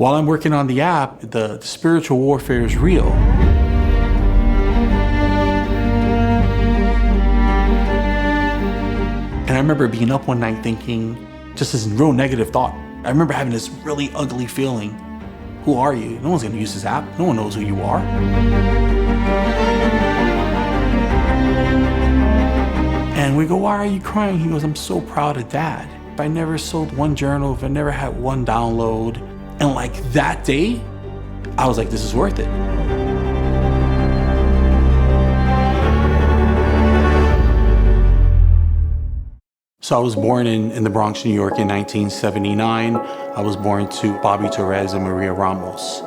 while I'm working on the app, the spiritual warfare is real. And I remember being up one night thinking, just this real negative thought. I remember having this really ugly feeling. Who are you? No one's gonna use this app. No one knows who you are. And we go, why are you crying? He goes, I'm so proud of Dad. If I never sold one journal, if I never had one download. And like that day, I was like, this is worth it. So I was born in the Bronx, New York in 1979. I was born to Bobby Torres and Maria Ramos.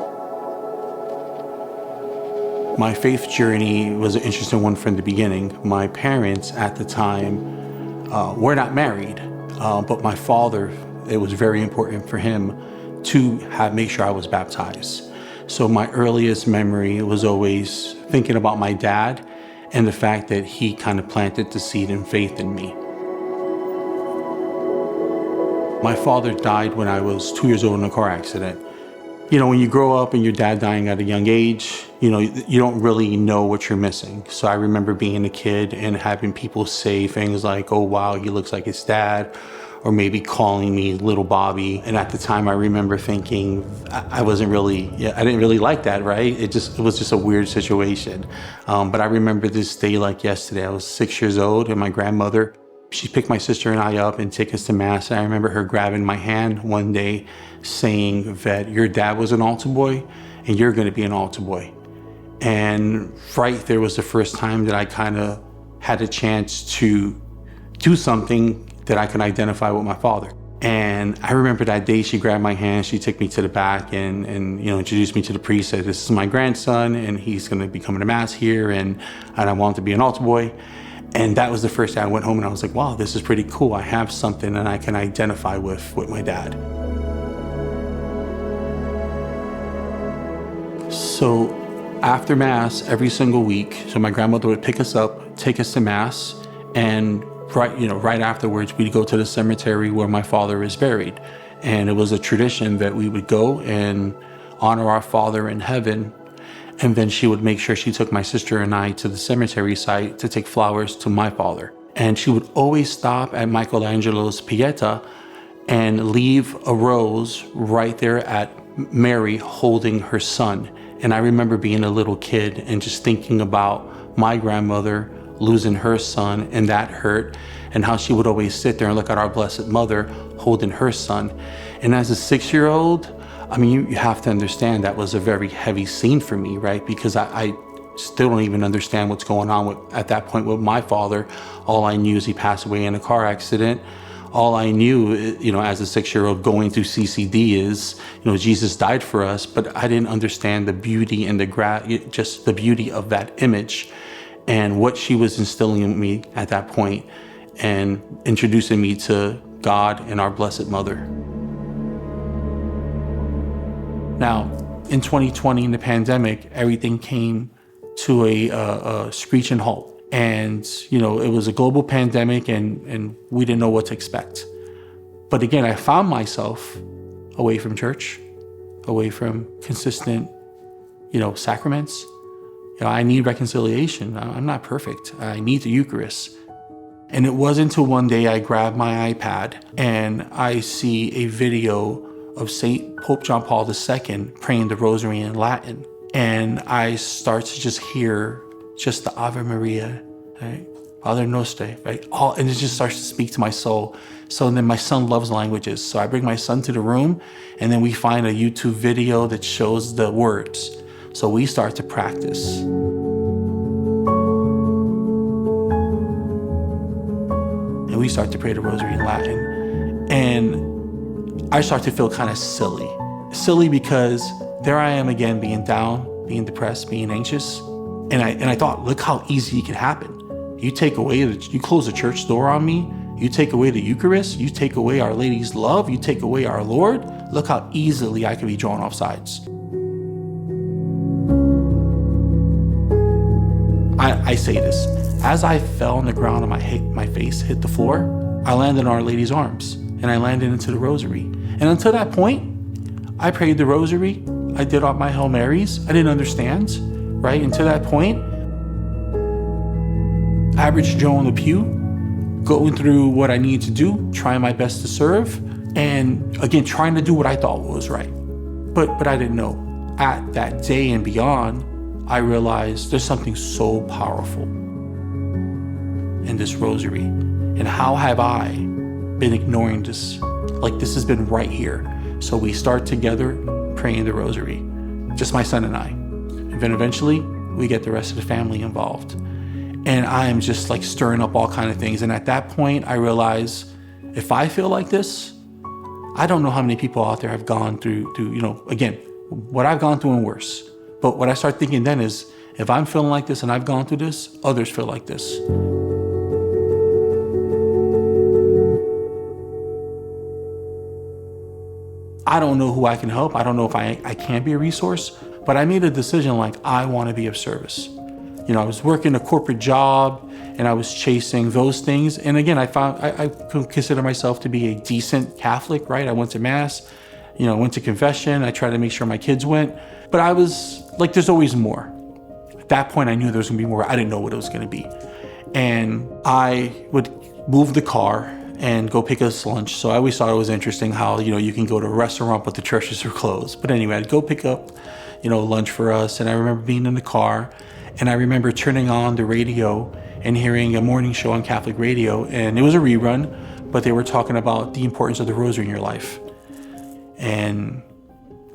My faith journey was an interesting one from the beginning. My parents at the time were not married, but my father, it was very important for him to make sure I was baptized. So my earliest memory was always thinking about my dad and the fact that he kind of planted the seed in faith in me. My father died when I was 2 years old in a car accident. You know, when you grow up and your dad dying at a young age, you know, you don't really know what you're missing. So I remember being a kid and having people say things like, oh, wow, he looks like his dad, or maybe calling me little Bobby. And at the time I remember thinking, I didn't really like that, right? It was just a weird situation. But I remember this day like yesterday. I was 6 years old and my grandmother, she picked my sister and I up and took us to Mass. And I remember her grabbing my hand one day saying that your dad was an altar boy and you're gonna be an altar boy. And right there was the first time that I kind of had a chance to do something that I could identify with my father. And I remember that day she grabbed my hand, she took me to the back and you know, introduced me to the priest, said, this is my grandson and he's gonna be coming to Mass here and I want him to be an altar boy. And that was the first day I went home and I was like, wow, this is pretty cool. I have something that I can identify with my dad. So after Mass, every single week, so my grandmother would pick us up, take us to Mass, and right afterwards, we'd go to the cemetery where my father is buried. And it was a tradition that we would go and honor our Father in heaven. And then she would make sure she took my sister and I to the cemetery site to take flowers to my father. And she would always stop at Michelangelo's Pieta and leave a rose right there at Mary holding her son. And I remember being a little kid and just thinking about my grandmother losing her son and that hurt, and how she would always sit there and look at our Blessed Mother holding her son. And as a 6-year-old, I mean, you have to understand that was a very heavy scene for me, right? Because I still don't even understand what's going on at that point with my father. All I knew is he passed away in a car accident. All I knew, you know, as a 6-year-old going through CCD is, you know, Jesus died for us, but I didn't understand the beauty and just the beauty of that image and what she was instilling in me at that point and introducing me to God and our Blessed Mother. Now, in 2020, in the pandemic, everything came to a screeching halt. And, you know, it was a global pandemic and we didn't know what to expect. But again, I found myself away from church, away from consistent, you know, sacraments. You know, I need reconciliation. I'm not perfect. I need the Eucharist. And it wasn't until one day I grabbed my iPad and I see a video of Pope John Paul II praying the Rosary in Latin. And I start to just hear just the Ave Maria, right? Padre Nostre, right? And it just starts to speak to my soul. So then my son loves languages. So I bring my son to the room and then we find a YouTube video that shows the words. So we start to practice. And we start to pray the Rosary in Latin. And I start to feel kind of silly. Silly because there I am again being down, being depressed, being anxious. And I thought, look how easy it can happen. You close the church door on me, you take away the Eucharist, you take away Our Lady's love, you take away our Lord. Look how easily I can be drawn off sides. I say this, as I fell on the ground and my face hit the floor, I landed in Our Lady's arms and I landed into the Rosary. And until that point, I prayed the Rosary. I did all my Hail Marys. I didn't understand, right? And to that point, average Joe in the pew, going through what I needed to do, trying my best to serve, and again, trying to do what I thought was right. But I didn't know. At that day and beyond, I realized there's something so powerful in this Rosary. And how have I been ignoring this? Like, this has been right here. So we start together praying the Rosary, just my son and I. And then eventually we get the rest of the family involved. And I am just like stirring up all kinds of things. And at that point, I realize if I feel like this, I don't know how many people out there have gone through, again, what I've gone through and worse. But what I start thinking then is, if I'm feeling like this and I've gone through this, others feel like this. I don't know who I can help. I don't know if I can be a resource, but I made a decision like, I want to be of service. I was working a corporate job and I was chasing those things. And again, I consider myself to be a decent Catholic, right? I went to Mass, I went to confession. I tried to make sure my kids went, but I was like, there's always more. At that point, I knew there was gonna be more. I didn't know what it was gonna be. And I would move the car and go pick us lunch. So I always thought it was interesting how, you can go to a restaurant, but the churches are closed. But anyway, I'd go pick up, lunch for us. And I remember being in the car and I remember turning on the radio and hearing a morning show on Catholic radio. And it was a rerun, but they were talking about the importance of the Rosary in your life. And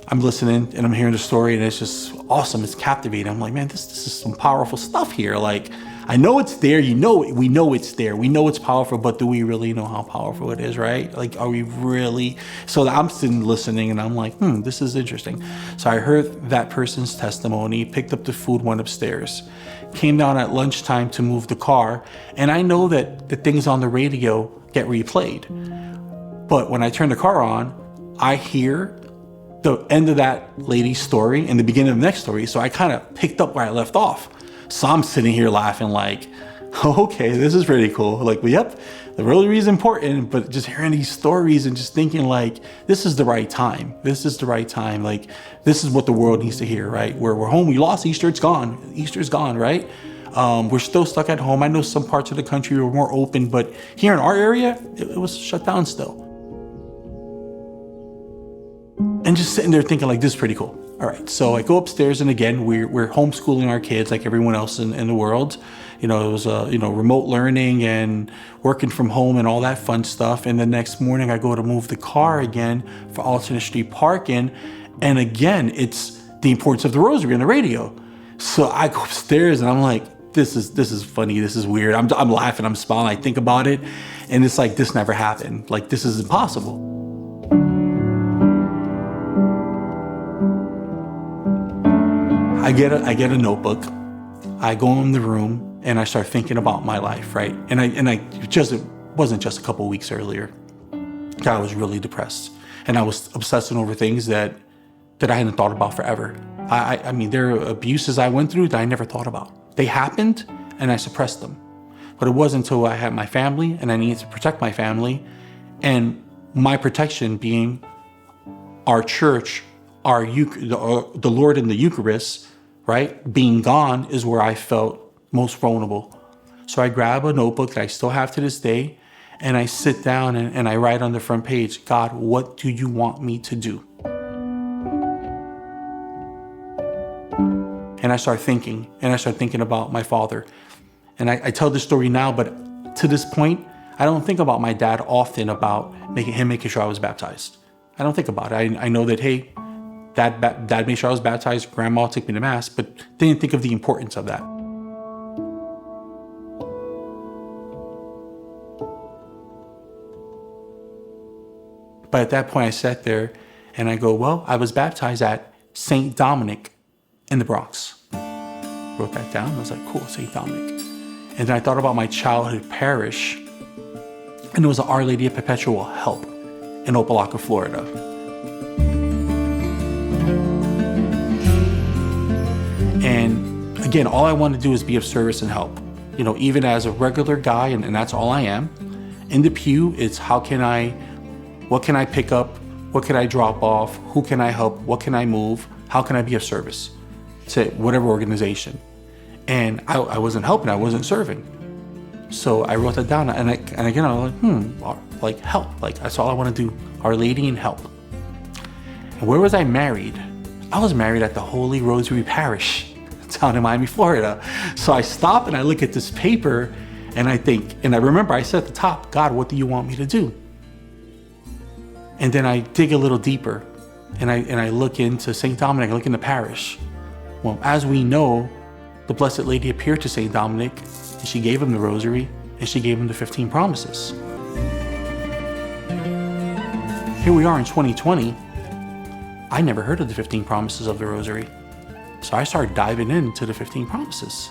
I'm listening and I'm hearing the story and it's just awesome. It's captivating. I'm like, man, this is some powerful stuff here. Like, I know it's there. We know it's there. We know it's powerful, but do we really know how powerful it is, right? Like, are we really? So I'm sitting listening and I'm like, this is interesting. So I heard that person's testimony, picked up the food, went upstairs, came down at lunchtime to move the car. And I know that the things on the radio get replayed. But when I turn the car on, I hear the end of that lady's story and the beginning of the next story. So I kind of picked up where I left off. So I'm sitting here laughing like, okay, this is pretty cool. Like, yep, the Rosary is important, but just hearing these stories and just thinking like, this is the right time. This is the right time. Like, this is what the world needs to hear, right? We're home, we lost Easter, it's gone. Easter's gone, right? We're still stuck at home. I know some parts of the country were more open, but here in our area, it was shut down still. And just sitting there thinking like, this is pretty cool. All right, so I go upstairs and again, we're homeschooling our kids like everyone else in the world. It was remote learning and working from home and all that fun stuff. And the next morning I go to move the car again for alternate street parking. And again, it's the importance of the Rosary on the radio. So I go upstairs and I'm like, this is funny, this is weird. I'm laughing, I'm smiling, I think about it. And it's like, this never happened. Like, this is impossible. I get a notebook, I go in the room and I start thinking about my life, right? And it wasn't just a couple of weeks earlier. I was really depressed and I was obsessing over things that I hadn't thought about forever. I mean, there are abuses I went through that I never thought about. They happened and I suppressed them. But it wasn't until I had my family and I needed to protect my family, and my protection being our church, the Lord in the Eucharist, right? Being gone is where I felt most vulnerable. So I grab a notebook that I still have to this day, and I sit down and I write on the front page, God, what do you want me to do? And I start thinking about my father. And I tell this story now, but to this point, I don't think about my dad often about making sure I was baptized. I don't think about it. I know that, hey, Dad made sure I was baptized, Grandma took me to Mass, but didn't think of the importance of that. But at that point I sat there and I go, well, I was baptized at St. Dominic in the Bronx. Wrote that down. I was like, cool, St. Dominic. And then I thought about my childhood parish, and it was Our Lady of Perpetual Help in Opelika, Florida. And again, all I want to do is be of service and help. Even as a regular guy, and that's all I am. In the pew, it's what can I pick up? What can I drop off? Who can I help? What can I move? How can I be of service to whatever organization? And I wasn't helping, I wasn't serving. So I wrote that down, and again, I was like help. Like, that's all I want to do, Our Lady and help. And where was I married? I was married at the Holy Rosary Parish down in Miami, Florida. So I stop and I look at this paper and I think, and I remember I said at the top, God, what do you want me to do? And then I dig a little deeper and I look into St. Dominic, I look in the parish. Well, as we know, the Blessed Lady appeared to St. Dominic and she gave him the rosary and she gave him the 15 promises. Here we are in 2020. I never heard of the 15 promises of the rosary. So I started diving into the 15 promises.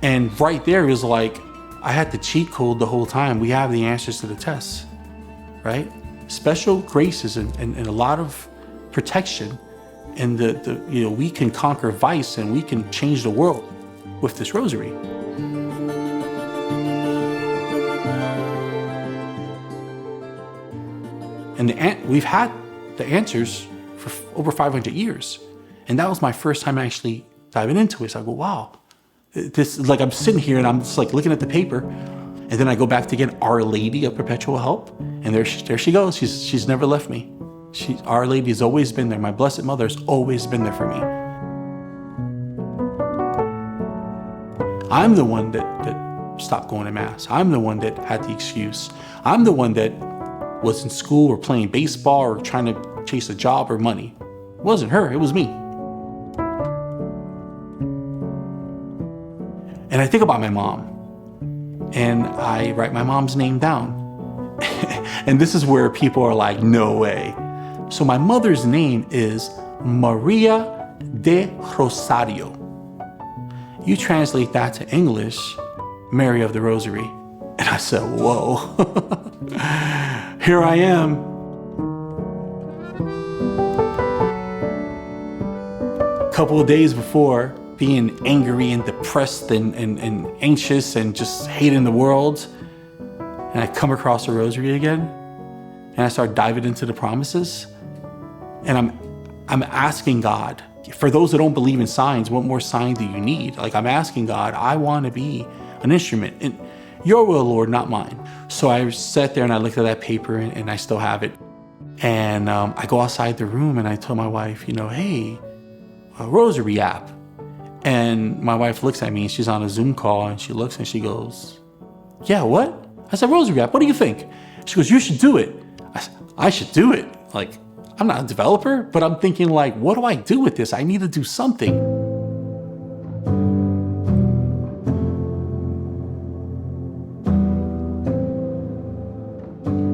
And right there was like, I had the cheat code the whole time. We have the answers to the tests, right? Special graces and a lot of protection. And we can conquer vice and we can change the world with this rosary. And we've had the answers for over 500 years. And that was my first time actually diving into it. So I go, wow, this, like, I'm sitting here and I'm just like looking at the paper. And then I go back to get Our Lady of Perpetual Help. And there she goes. She's never left me. Our Lady has always been there. My Blessed Mother has always been there for me. I'm the one that stopped going to Mass. I'm the one that had the excuse. I'm the one that was in school or playing baseball or trying to chase a job or money. It wasn't her, it was me. And I think about my mom and I write my mom's name down. And this is where people are like, no way. So my mother's name is Maria de Rosario. You translate that to English, Mary of the Rosary. And I said, whoa, here I am. A couple of days before, being angry and depressed and anxious and just hating the world. And I come across the rosary again and I start diving into the promises. And I'm asking God, for those that don't believe in signs, what more sign do you need? Like, I'm asking God, I want to be an instrument. And your will, Lord, not mine. So I sat there and I looked at that paper and I still have it. And I go outside the room and I tell my wife, hey, a rosary app. And my wife looks at me and she's on a Zoom call and she looks and she goes, yeah, what? I said, rosary app, what do you think? She goes, you should do it. I should do it. Like, I'm not a developer, but I'm thinking like, what do I do with this? I need to do something.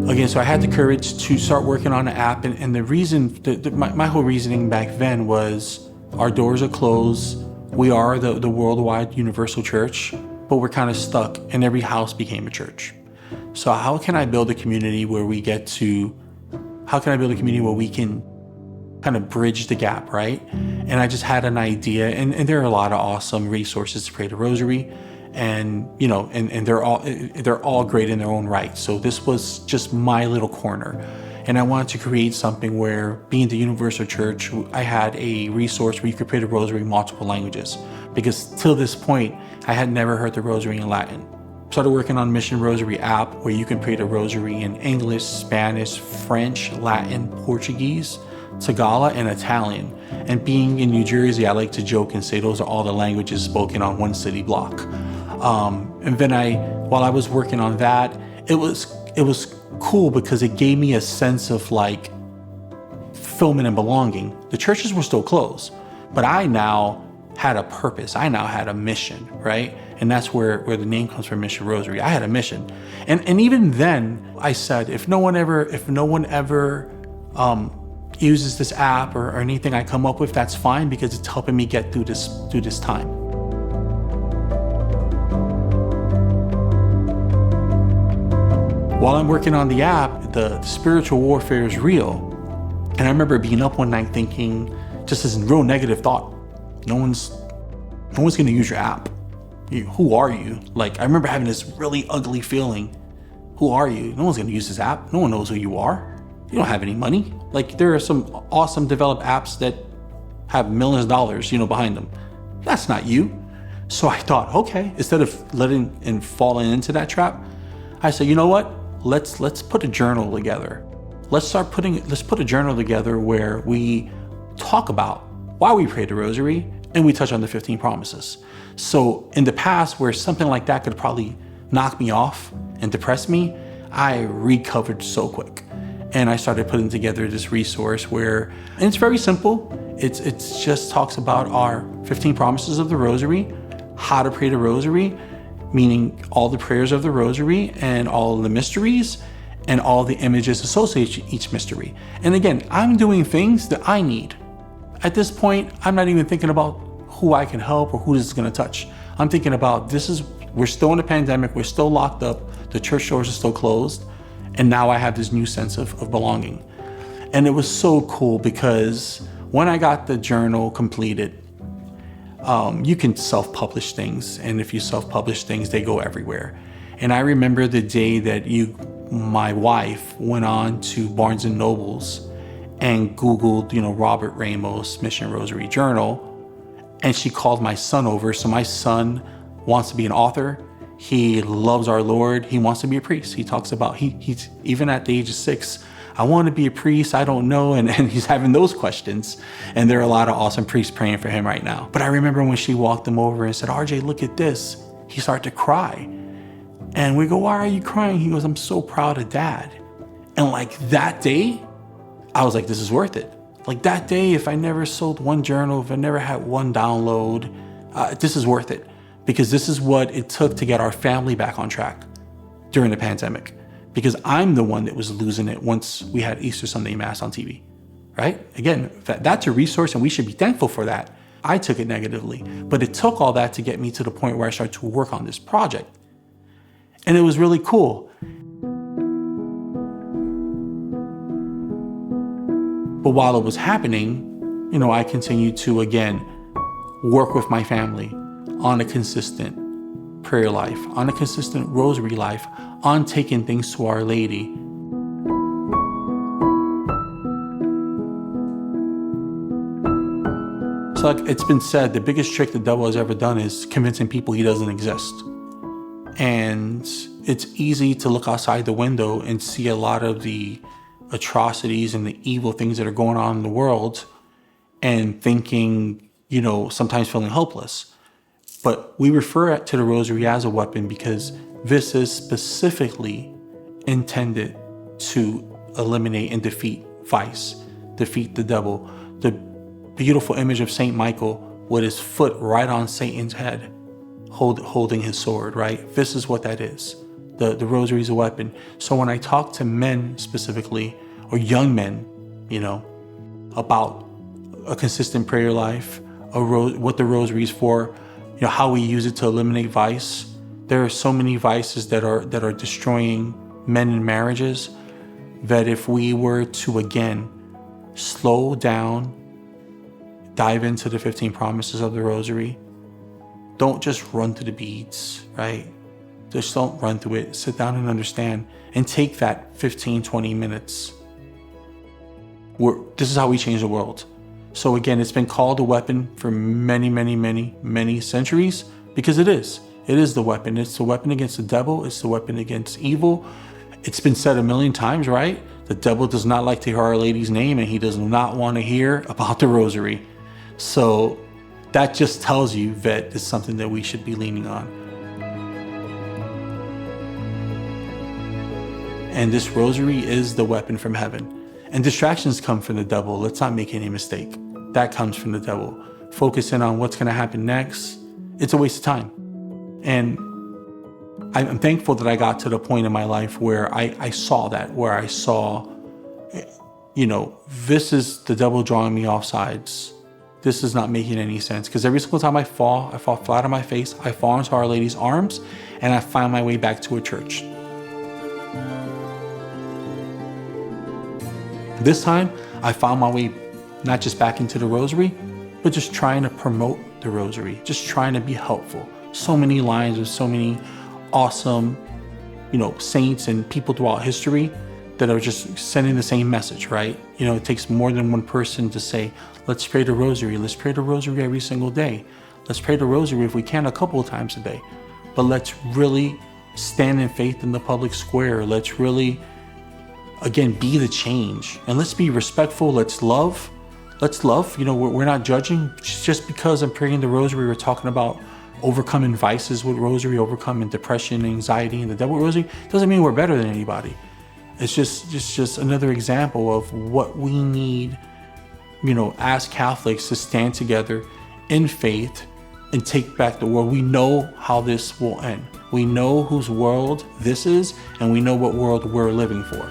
Again, so I had the courage to start working on the app. And the reason, my whole reasoning back then was our doors are closed. We are the worldwide universal church, but we're kind of stuck and every house became a church. So how can I build a community where we can kind of bridge the gap, right? And I just had an idea, and there are a lot of awesome resources to pray the rosary, and and they're all great in their own right. So this was just my little corner. And I wanted to create something where, being the universal church, I had a resource where you could pray the rosary in multiple languages. Because till this point, I had never heard the rosary in Latin. Started working on Mission Rosary app where you can pray the rosary in English, Spanish, French, Latin, Portuguese, Tagalog, and Italian. And being in New Jersey, I like to joke and say those are all the languages spoken on one city block. And then while I was working on that, it was cool because it gave me a sense of like fulfillment and belonging. The churches were still closed, but I now had a purpose. I now had a mission, right? And that's where the name comes from, Mission Rosary. I had a mission. And even then I said, if no one ever uses this app or anything I come up with, that's fine, because it's helping me get through this time. While I'm working on the app, the spiritual warfare is real. And I remember being up one night thinking, just this real negative thought, no one's gonna use your app. Who are you? Like, I remember having this really ugly feeling. Who are you? No one's gonna use this app. No one knows who you are. You don't have any money. Like, there are some awesome developed apps that have millions of dollars, behind them. That's not you. So I thought, okay, instead of letting and falling into that trap, I said, you know what? Let's put a journal together. Let's put a journal together where we talk about why we pray the Rosary and we touch on the 15 promises. So in the past, where something like that could probably knock me off and depress me, I recovered so quick. And I started putting together this resource and it's very simple. It's just talks about our 15 promises of the Rosary, how to pray the Rosary, meaning all the prayers of the Rosary and all the mysteries and all the images associated with each mystery. And again, I'm doing things that I need. At this point, I'm not even thinking about who I can help or who this is going to touch. I'm thinking about we're still in a pandemic, we're still locked up, the church doors are still closed, and now I have this new sense of belonging. And it was so cool because when I got the journal completed, you can self-publish things, and if you self-publish things, they go everywhere. And I remember the day that my wife went on to Barnes and Noble's and Googled, Robert Ramos Mission Rosary Journal, and she called my son over. So my son wants to be an author. He loves our Lord. He wants to be a priest. He talks about, he's even at the age of 6, I want to be a priest, I don't know. And he's having those questions. And there are a lot of awesome priests praying for him right now. But I remember when she walked him over and said, RJ, look at this. He started to cry. And we go, why are you crying? He goes, I'm so proud of Dad. And like that day, I was like, this is worth it. Like that day, if I never sold one journal, if I never had one download, this is worth it. Because this is what it took to get our family back on track during the pandemic. Because I'm the one that was losing it once we had Easter Sunday Mass on TV, right? Again, that's a resource and we should be thankful for that. I took it negatively, but it took all that to get me to the point where I started to work on this project. And it was really cool. But while it was happening, I continued to, again, work with my family on a consistent prayer life, on a consistent rosary life, on taking things to Our Lady. So like it's been said, the biggest trick the devil has ever done is convincing people he doesn't exist. And it's easy to look outside the window and see a lot of the atrocities and the evil things that are going on in the world and thinking, sometimes feeling hopeless. But we refer to the Rosary as a weapon because this is specifically intended to eliminate and defeat vice, defeat the devil. The beautiful image of Saint Michael with his foot right on Satan's head, holding his sword, right? This is what that is. The Rosary is a weapon. So when I talk to men specifically, or young men, about a consistent prayer life, what the Rosary is for, how we use it to eliminate vice. There are so many vices that are destroying men and marriages that if we were to, again, slow down, dive into the 15 promises of the Rosary, don't just run to the beads, right? Just don't run through it. Sit down and understand and take that 15, 20 minutes. This is how we change the world. So again, it's been called a weapon for many, many, many, many centuries because it is. It is the weapon. It's the weapon against the devil. It's the weapon against evil. It's been said a million times, right? The devil does not like to hear Our Lady's name and he does not want to hear about the Rosary. So that just tells you that it's something that we should be leaning on. And this Rosary is the weapon from heaven. And distractions come from the devil. Let's not make any mistake. That comes from the devil. Focusing on what's going to happen next, it's a waste of time. And I'm thankful that I got to the point in my life where I saw that, where I saw, this is the devil drawing me off sides. This is not making any sense. Because every single time I fall flat on my face, I fall into Our Lady's arms, and I find my way back to a church. This time, I found my way not just back into the Rosary, but just trying to promote the Rosary, just trying to be helpful. So many lines of so many awesome, saints and people throughout history that are just sending the same message, right? You know, it takes more than one person to say, let's pray the rosary. Let's pray the rosary every single day. Let's pray the rosary if we can a couple of times a day. But let's really stand in faith in the public square. Let's really, again, be the change. And let's be respectful. Let's love. Let's love. You know, we're not judging. Just because I'm praying the rosary, we're talking about overcoming vices with rosary, overcoming depression, anxiety, and the devil rosary, doesn't mean we're better than anybody. It's just another example of what we need, you know, as Catholics, to stand together in faith and take back the world. We know how this will end. We know whose world this is, and we know what world we're living for.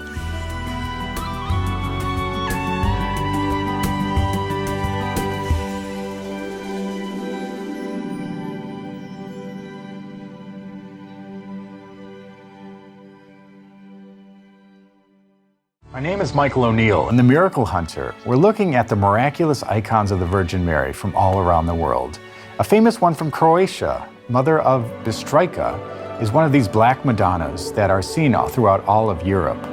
My name is Michael O'Neill. In The Miracle Hunter, we're looking at the miraculous icons of the Virgin Mary from all around the world. A famous one from Croatia, Mother of Bistrica, is one of these black Madonnas that are seen throughout all of Europe.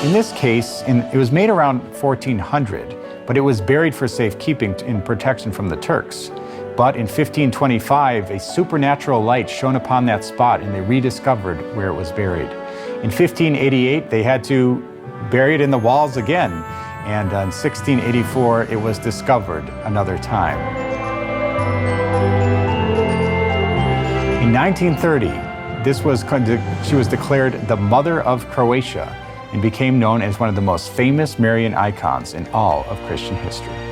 In this case, it was made around 1400, but it was buried for safekeeping in protection from the Turks. But in 1525, a supernatural light shone upon that spot and they rediscovered where it was buried. In 1588, they had to bury it in the walls again. And in 1684, it was discovered another time. In 1930, she was declared the Mother of Croatia and became known as one of the most famous Marian icons in all of Christian history.